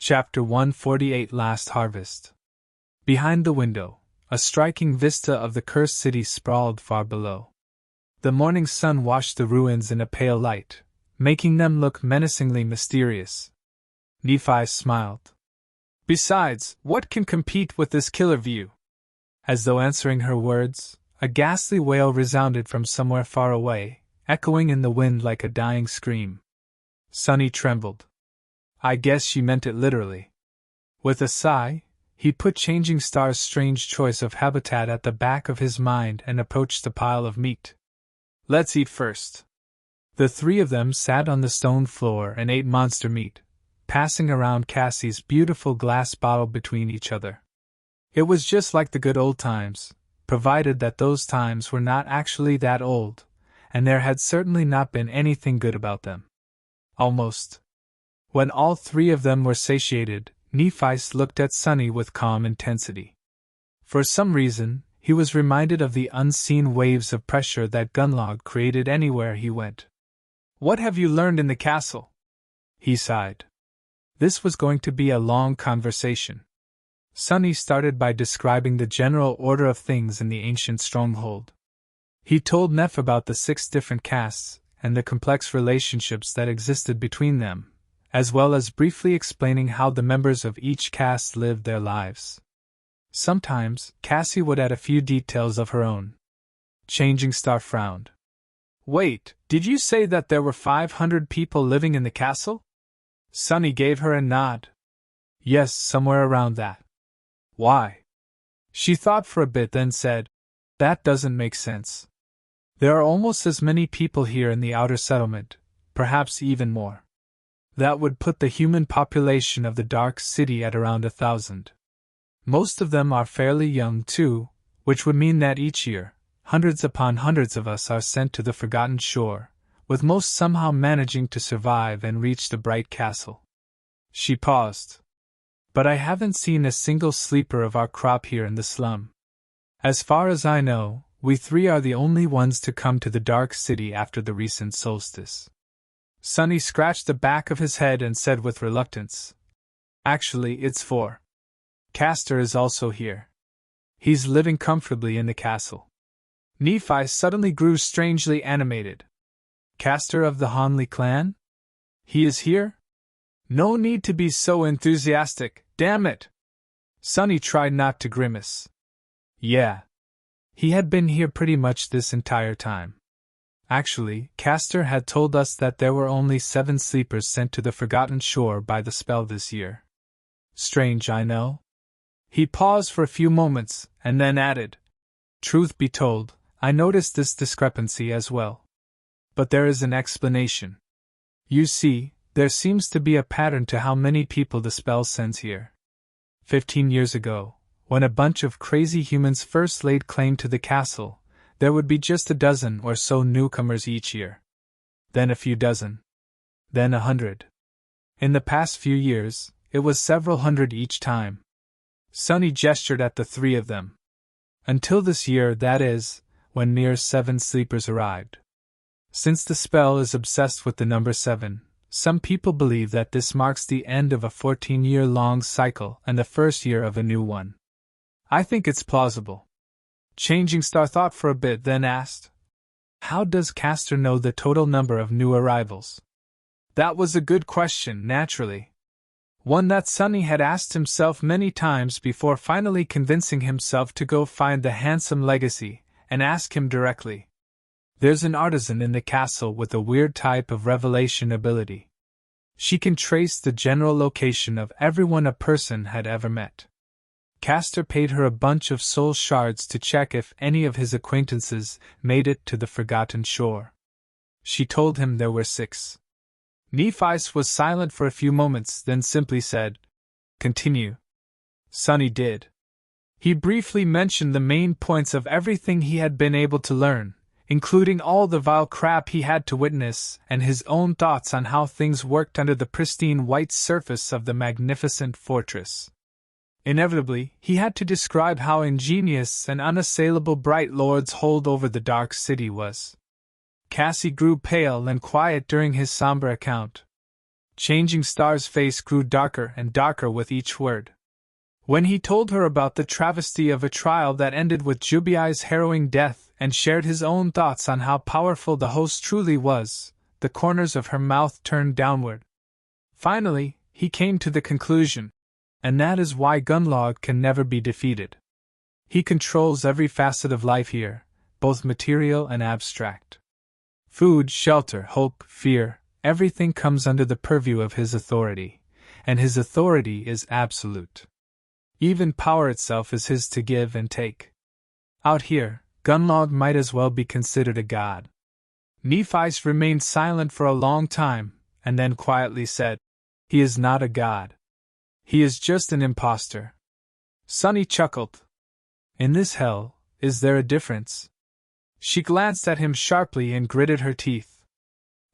Chapter 148 Last Harvest. Behind the window, a striking vista of the cursed city sprawled far below. The morning sun washed the ruins in a pale light, making them look menacingly mysterious. Nephi smiled. Besides, what can compete with this killer view? As though answering her words, a ghastly wail resounded from somewhere far away, echoing in the wind like a dying scream. Sonny trembled. I guess she meant it literally. With a sigh, he put Changing Star's strange choice of habitat at the back of his mind and approached the pile of meat. Let's eat first. The three of them sat on the stone floor and ate monster meat, passing around Cassie's beautiful glass bottle between each other. It was just like the good old times, provided that those times were not actually that old, and there had certainly not been anything good about them. Almost. When all three of them were satiated, Nephi looked at Sonny with calm intensity. For some reason, he was reminded of the unseen waves of pressure that Gunlog created anywhere he went. What have you learned in the castle? He sighed. This was going to be a long conversation. Sonny started by describing the general order of things in the ancient stronghold. He told Neff about the 6 different castes and the complex relationships that existed between them, as well as briefly explaining how the members of each caste lived their lives. Sometimes, Cassie would add a few details of her own. Changing Star frowned. Wait, did you say that there were 500 people living in the castle? Sonny gave her a nod. Yes, somewhere around that. Why? She thought for a bit, then said, That doesn't make sense. There are almost as many people here in the outer settlement, perhaps even more. That would put the human population of the Dark City at around 1,000. Most of them are fairly young too, which would mean that each year, hundreds upon hundreds of us are sent to the Forgotten Shore, with most somehow managing to survive and reach the Bright Castle. She paused. But I haven't seen a single sleeper of our crop here in the slum. As far as I know, we 3 are the only ones to come to the Dark City after the recent solstice. Sonny scratched the back of his head and said with reluctance, Actually, it's 4. Castor is also here. He's living comfortably in the castle. Nephi suddenly grew strangely animated. Castor of the Hanley clan? He is here? No need to be so enthusiastic, damn it! Sonny tried not to grimace. Yeah. He had been here pretty much this entire time. Actually, Castor had told us that there were only 7 sleepers sent to the Forgotten Shore by the spell this year. Strange, I know. He paused for a few moments, and then added, Truth be told, I noticed this discrepancy as well. But there is an explanation. You see, there seems to be a pattern to how many people the spell sends here. 15 years ago, when a bunch of crazy humans first laid claim to the castle, there would be just a dozen or so newcomers each year. Then a few dozen. Then 100. In the past few years, it was several hundred each time. Sonny gestured at the 3 of them. Until this year, that is, when mere 7 sleepers arrived. Since the spell is obsessed with the number 7, some people believe that this marks the end of a 14-year-long cycle and the first year of a new one. I think it's plausible. Changing Star thought for a bit, then asked, How does Castor know the total number of new arrivals? That was a good question, naturally. One that Sonny had asked himself many times before finally convincing himself to go find the handsome Legacy and ask him directly. There's an artisan in the castle with a weird type of revelation ability. She can trace the general location of everyone a person had ever met. Castor paid her a bunch of soul shards to check if any of his acquaintances made it to the Forgotten Shore. She told him there were 6. Nephi was silent for a few moments, then simply said, Continue. Sonny did. He briefly mentioned the main points of everything he had been able to learn, including all the vile crap he had to witness and his own thoughts on how things worked under the pristine white surface of the magnificent fortress. Inevitably, he had to describe how ingenious and unassailable Bright Lord's hold over the Dark City was. Cassie grew pale and quiet during his somber account. Changing Star's face grew darker and darker with each word. When he told her about the travesty of a trial that ended with Jubiai's harrowing death and shared his own thoughts on how powerful the host truly was, the corners of her mouth turned downward. Finally, he came to the conclusion, and that is why Gunnlaug can never be defeated. He controls every facet of life here, both material and abstract. Food, shelter, hope, fear, everything comes under the purview of his authority, and his authority is absolute. Even power itself is his to give and take. Out here, Gunnlaug might as well be considered a god. Nephi remained silent for a long time, and then quietly said, "He is not a god. He is just an impostor." Sunny chuckled. "In this hell, is there a difference?" She glanced at him sharply and gritted her teeth.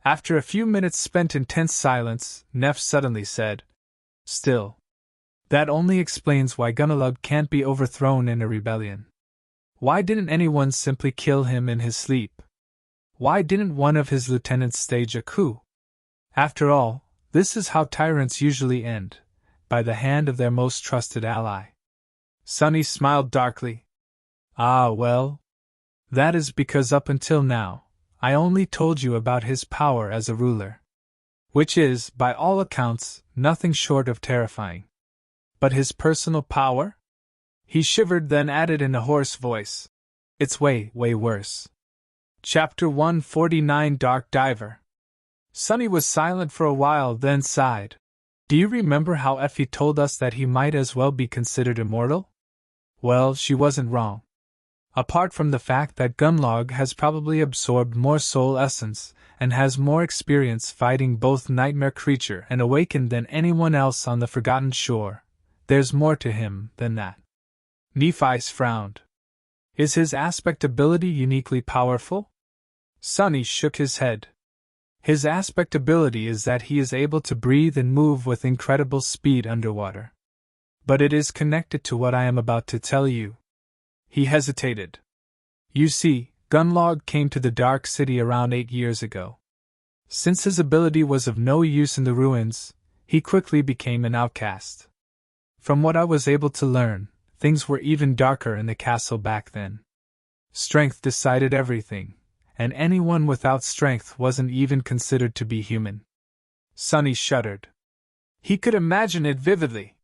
After a few minutes spent in tense silence, Neff suddenly said, "Still. That only explains why Gunnlaug can't be overthrown in a rebellion. Why didn't anyone simply kill him in his sleep? Why didn't one of his lieutenants stage a coup? After all, this is how tyrants usually end, by the hand of their most trusted ally." Sunny smiled darkly. "Ah, well. That is because up until now, I only told you about his power as a ruler. Which is, by all accounts, nothing short of terrifying. But his personal power?" He shivered, then added in a hoarse voice, "It's way, way worse." Chapter 149 Dark Diver. Sunny was silent for a while, then sighed. "Do you remember how Effie told us that he might as well be considered immortal? Well, she wasn't wrong. Apart from the fact that Gunnlaug has probably absorbed more soul essence, and has more experience fighting both Nightmare Creature and Awakened than anyone else on the Forgotten Shore, there's more to him than that." Nephi frowned. "Is his aspect ability uniquely powerful?" Sunny shook his head. "His aspect ability is that he is able to breathe and move with incredible speed underwater. But it is connected to what I am about to tell you." He hesitated. "You see, Gunnlaug came to the Dark City around 8 years ago. Since his ability was of no use in the ruins, he quickly became an outcast. From what I was able to learn, things were even darker in the castle back then. Strength decided everything, and anyone without strength wasn't even considered to be human." Sunny shuddered. He could imagine it vividly.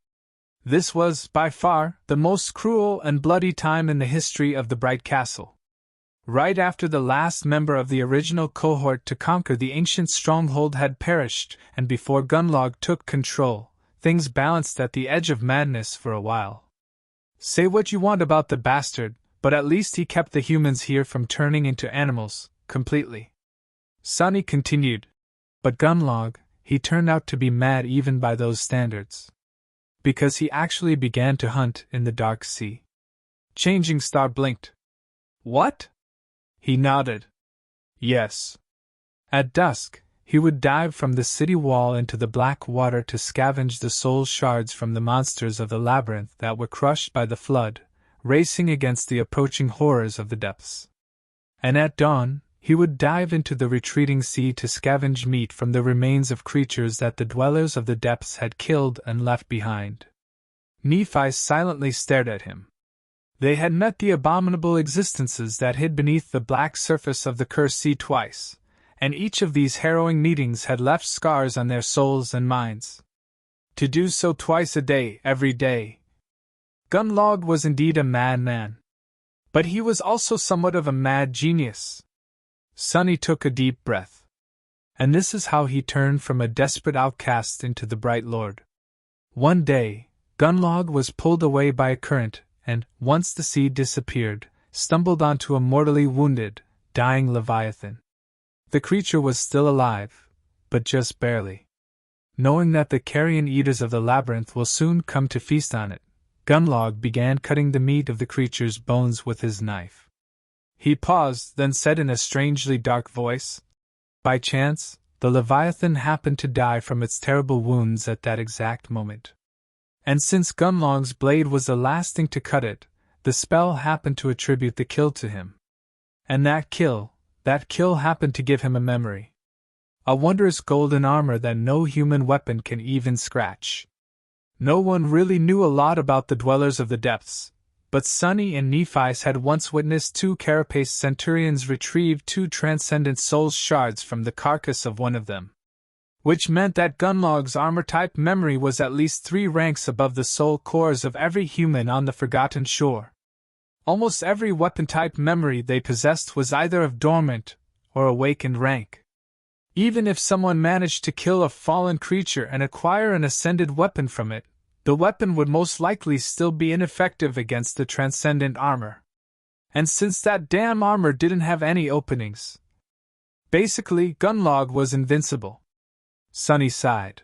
This was, by far, the most cruel and bloody time in the history of the Bright Castle. Right after the last member of the original cohort to conquer the ancient stronghold had perished, and before Gunnlaug took control, things balanced at the edge of madness for a while. Say what you want about the bastard, but at least he kept the humans here from turning into animals, completely. Sunny continued. But Gunnlaug, he turned out to be mad even by those standards. Because he actually began to hunt in the Dark Sea. Changing Star blinked. "What?" He nodded. "Yes. At dusk, he would dive from the city wall into the black water to scavenge the soul shards from the monsters of the labyrinth that were crushed by the flood, racing against the approaching horrors of the depths. And at dawn, he would dive into the retreating sea to scavenge meat from the remains of creatures that the dwellers of the depths had killed and left behind." Nephi silently stared at him. They had met the abominable existences that hid beneath the black surface of the cursed sea twice, and each of these harrowing meetings had left scars on their souls and minds. To do so twice a day, every day. Gunnlaug was indeed a madman. But he was also somewhat of a mad genius. Sunny took a deep breath. And this is how he turned from a desperate outcast into the Bright Lord. One day, Gunnlaug was pulled away by a current, and, once the sea disappeared, stumbled onto a mortally wounded, dying Leviathan. The creature was still alive, but just barely. Knowing that the carrion eaters of the labyrinth will soon come to feast on it, Gunnlaug began cutting the meat of the creature's bones with his knife. He paused, then said in a strangely dark voice, "By chance, the Leviathan happened to die from its terrible wounds at that exact moment. And since Gunnlaug's blade was the last thing to cut it, the spell happened to attribute the kill to him. And that kill happened to give him a memory. A wondrous golden armor that no human weapon can even scratch. No one really knew a lot about the dwellers of the depths, but Sunny and Nephi had once witnessed two Carapace centurions retrieve two transcendent soul shards from the carcass of one of them. Which meant that Gunlog's armor-type memory was at least 3 ranks above the soul cores of every human on the Forgotten Shore. Almost every weapon-type memory they possessed was either of dormant or awakened rank. Even if someone managed to kill a fallen creature and acquire an ascended weapon from it, the weapon would most likely still be ineffective against the transcendent armor. And since that damn armor didn't have any openings, basically Gunlog was invincible. Sunny sighed.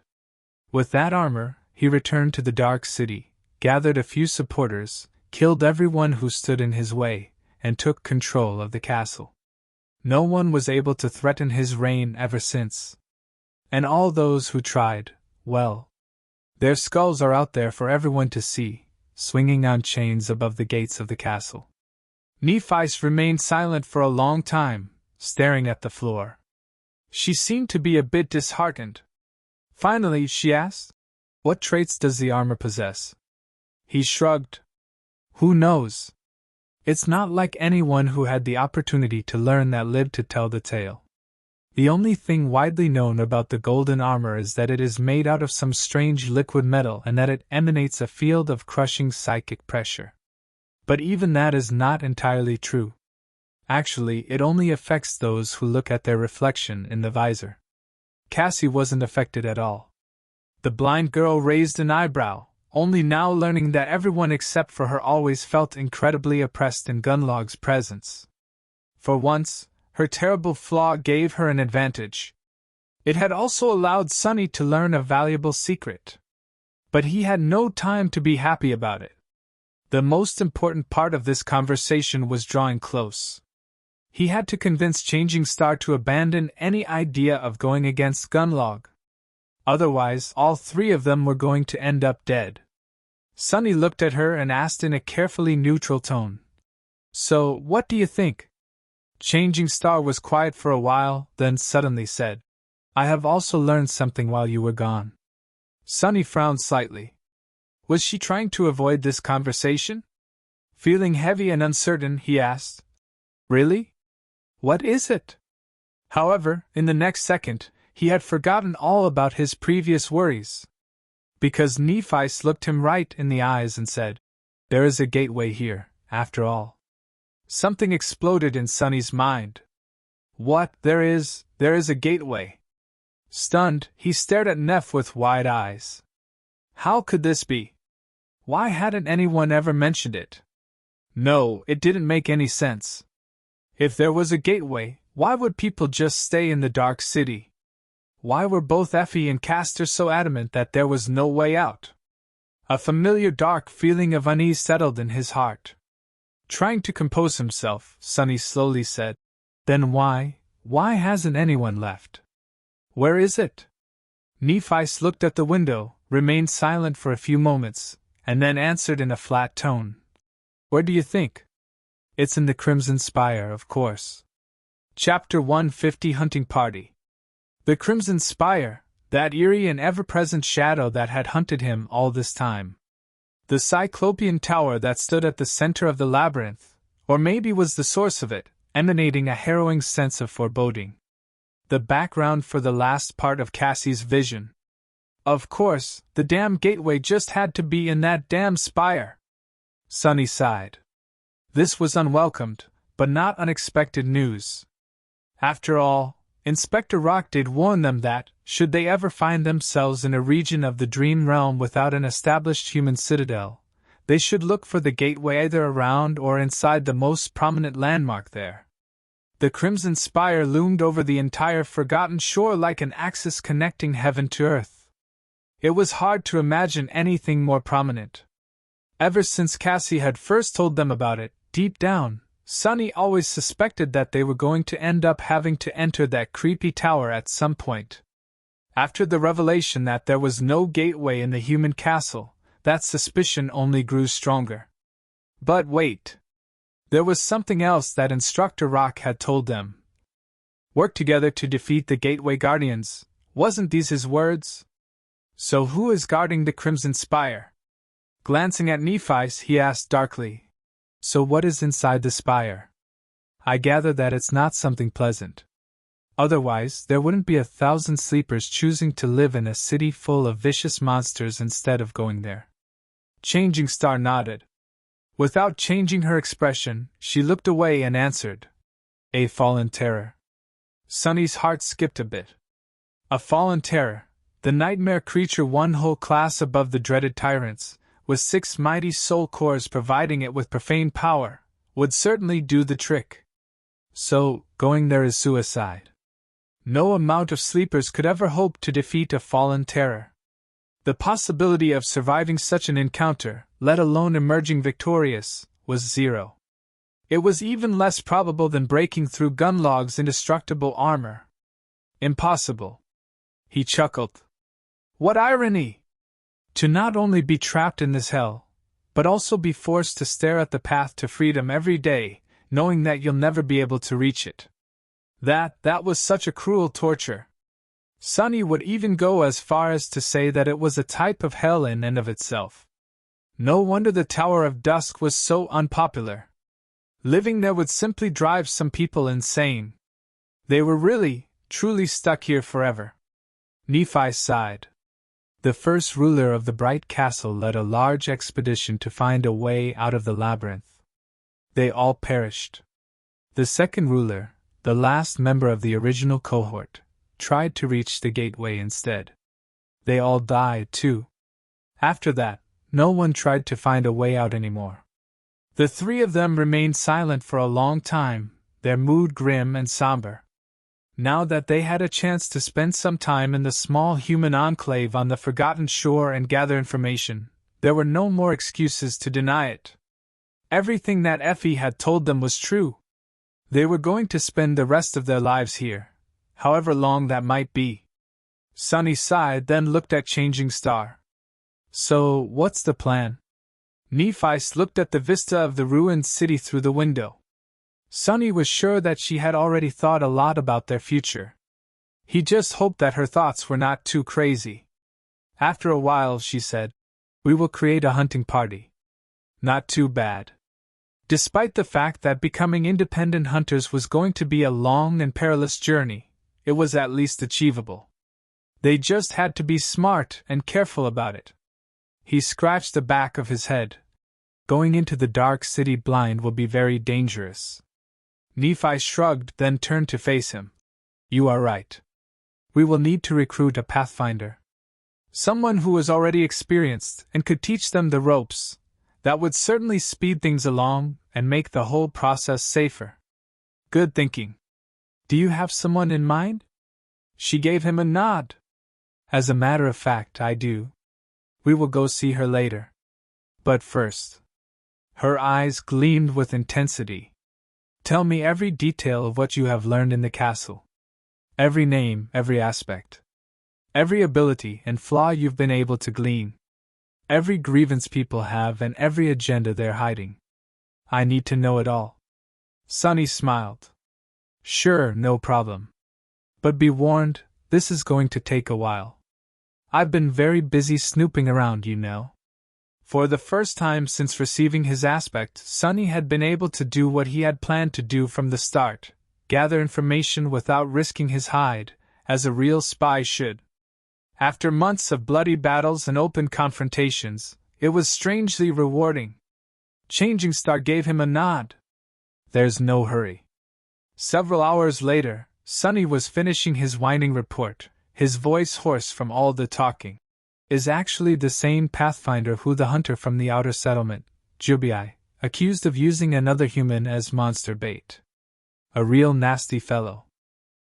With that armor, he returned to the Dark City, gathered a few supporters, killed everyone who stood in his way, and took control of the castle. No one was able to threaten his reign ever since. And all those who tried, well, their skulls are out there for everyone to see, swinging on chains above the gates of the castle. Nephi remained silent for a long time, staring at the floor. She seemed to be a bit disheartened. Finally, she asked, "What traits does the armor possess?" He shrugged. "Who knows? It's not like anyone who had the opportunity to learn that lived to tell the tale. The only thing widely known about the golden armor is that it is made out of some strange liquid metal and that it emanates a field of crushing psychic pressure. But even that is not entirely true. Actually, it only affects those who look at their reflection in the visor." Cassie wasn't affected at all. The blind girl raised an eyebrow, only now learning that everyone except for her always felt incredibly oppressed in Gunlog's presence. For once, her terrible flaw gave her an advantage. It had also allowed Sunny to learn a valuable secret. But he had no time to be happy about it. The most important part of this conversation was drawing close. He had to convince Changing Star to abandon any idea of going against Gunlog. Otherwise, all 3 of them were going to end up dead. Sunny looked at her and asked in a carefully neutral tone, "So, what do you think?" Changing Star was quiet for a while, then suddenly said, "I have also learned something while you were gone." Sunny frowned slightly. Was she trying to avoid this conversation? Feeling heavy and uncertain, he asked, "Really? What is it?" However, in the next second, he had forgotten all about his previous worries. Because Nephi looked him right in the eyes and said, "There is a gateway here, after all." Something exploded in Sunny's mind. What, there is a gateway? Stunned, he stared at Neff with wide eyes. How could this be? Why hadn't anyone ever mentioned it? No, it didn't make any sense. If there was a gateway, why would people just stay in the Dark City? Why were both Effie and Castor so adamant that there was no way out? A familiar dark feeling of unease settled in his heart. Trying to compose himself, Sunny slowly said, "Then why hasn't anyone left? Where is it?" Nephi looked at the window, remained silent for a few moments, and then answered in a flat tone, "Where do you think?" "It's in the Crimson Spire, of course." Chapter 150 Hunting Party. The Crimson Spire, that eerie and ever-present shadow that had hunted him all this time. The Cyclopean tower that stood at the center of the labyrinth, or maybe was the source of it, emanating a harrowing sense of foreboding. The background for the last part of Cassie's vision. Of course, the damn gateway just had to be in that damn spire. Sunny sighed. This was unwelcomed, but not unexpected news. After all, Inspector Rock did warn them that, should they ever find themselves in a region of the Dream Realm without an established human citadel, they should look for the gateway either around or inside the most prominent landmark there. The Crimson Spire loomed over the entire Forgotten Shore like an axis connecting heaven to earth. It was hard to imagine anything more prominent. Ever since Cassie had first told them about it, deep down, Sunny always suspected that they were going to end up having to enter that creepy tower at some point. After the revelation that there was no gateway in the human castle, that suspicion only grew stronger. But wait. There was something else that Instructor Rock had told them. Work together to defeat the Gateway Guardians. Wasn't these his words? So who is guarding the Crimson Spire? Glancing at Nephi, he asked darkly. So what is inside the spire? I gather that it's not something pleasant. Otherwise, there wouldn't be 1,000 sleepers choosing to live in a city full of vicious monsters instead of going there. Changing Star nodded. Without changing her expression, she looked away and answered, A fallen terror. Sunny's heart skipped a bit. A fallen terror, the nightmare creature one whole class above the dreaded tyrants, with 6 mighty soul cores providing it with profane power, would certainly do the trick. So, going there is suicide. No amount of sleepers could ever hope to defeat a fallen terror. The possibility of surviving such an encounter, let alone emerging victorious, was zero. It was even less probable than breaking through Gunlog's indestructible armor. Impossible. He chuckled. What irony! To not only be trapped in this hell, but also be forced to stare at the path to freedom every day, knowing that you'll never be able to reach it. That was such a cruel torture. Sunny would even go as far as to say that it was a type of hell in and of itself. No wonder the Tower of Dusk was so unpopular. Living there would simply drive some people insane. They were really, truly stuck here forever. Nephi sighed. The first ruler of the Bright Castle led a large expedition to find a way out of the labyrinth. They all perished. The second ruler, the last member of the original cohort, tried to reach the gateway instead. They all died too. After that, no one tried to find a way out anymore. The 3 of them remained silent for a long time, their mood grim and somber. Now that they had a chance to spend some time in the small human enclave on the Forgotten Shore and gather information, there were no more excuses to deny it. Everything that Effie had told them was true. They were going to spend the rest of their lives here, however long that might be. Sunny sighed, then looked at Changing Star. So, what's the plan? Nephi looked at the vista of the ruined city through the window. Sunny was sure that she had already thought a lot about their future. He just hoped that her thoughts were not too crazy. After a while, she said, We will create a hunting party. Not too bad. Despite the fact that becoming independent hunters was going to be a long and perilous journey, it was at least achievable. They just had to be smart and careful about it. He scratched the back of his head. Going into the dark city blind will be very dangerous. Nephi shrugged, then turned to face him. You are right. We will need to recruit a pathfinder. Someone who was already experienced and could teach them the ropes. That would certainly speed things along and make the whole process safer. Good thinking. Do you have someone in mind? She gave him a nod. As a matter of fact, I do. We will go see her later. But first. Her eyes gleamed with intensity. Tell me every detail of what you have learned in the castle. Every name, every aspect. Every ability and flaw you've been able to glean. Every grievance people have and every agenda they're hiding. I need to know it all. Sunny smiled. Sure, no problem. But be warned, this is going to take a while. I've been very busy snooping around, you know. For the first time since receiving his aspect, Sunny had been able to do what he had planned to do from the start, gather information without risking his hide, as a real spy should. After months of bloody battles and open confrontations, it was strangely rewarding. Changing Star gave him a nod. There's no hurry. Several hours later, Sunny was finishing his whining report, his voice hoarse from all the talking. Is actually the same Pathfinder who the hunter from the outer settlement, Jubai, accused of using another human as monster bait. A real nasty fellow.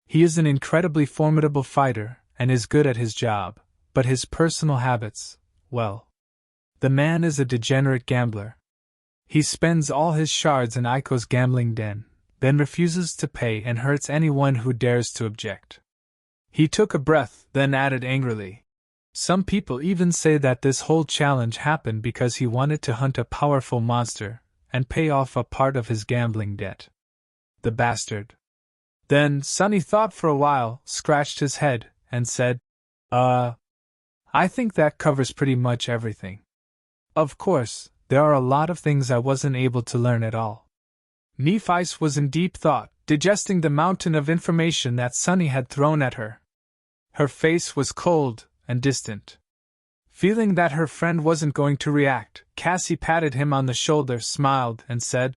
He is an incredibly formidable fighter and is good at his job, but his personal habits, well. The man is a degenerate gambler. He spends all his shards in Aiko's gambling den, then refuses to pay and hurts anyone who dares to object. He took a breath, then added angrily. Some people even say that this whole challenge happened because he wanted to hunt a powerful monster and pay off a part of his gambling debt. The bastard. Then Sunny thought for a while, scratched his head, and said, I think that covers pretty much everything. Of course, there are a lot of things I wasn't able to learn at all. Nephi's was in deep thought, digesting the mountain of information that Sunny had thrown at her. Her face was cold and distant. Feeling that her friend wasn't going to react, Cassie patted him on the shoulder, smiled, and said,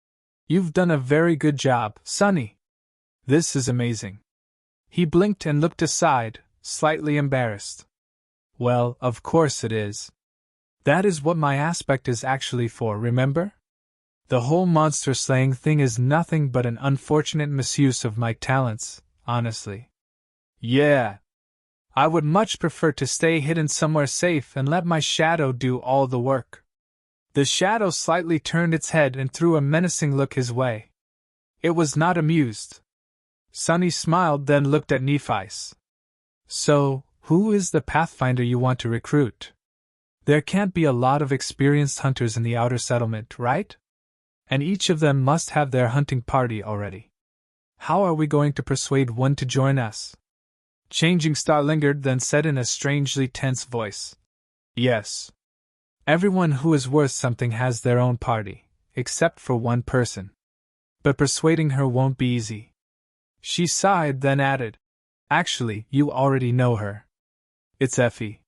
"You've done a very good job, Sunny. This is amazing." He blinked and looked aside, slightly embarrassed. "Well, of course it is. That is what my aspect is actually for, remember? The whole monster slaying thing is nothing but an unfortunate misuse of my talents, honestly. Yeah. I would much prefer to stay hidden somewhere safe and let my shadow do all the work." The shadow slightly turned its head and threw a menacing look his way. It was not amused. Sunny smiled, then looked at Nephi's. "So, who is the pathfinder you want to recruit? There can't be a lot of experienced hunters in the outer settlement, right? And each of them must have their hunting party already. How are we going to persuade one to join us?" Changing Star lingered, then said in a strangely tense voice, "Yes. Everyone who is worth something has their own party, except for one person. But persuading her won't be easy." She sighed, then added, "Actually, you already know her. It's Effie."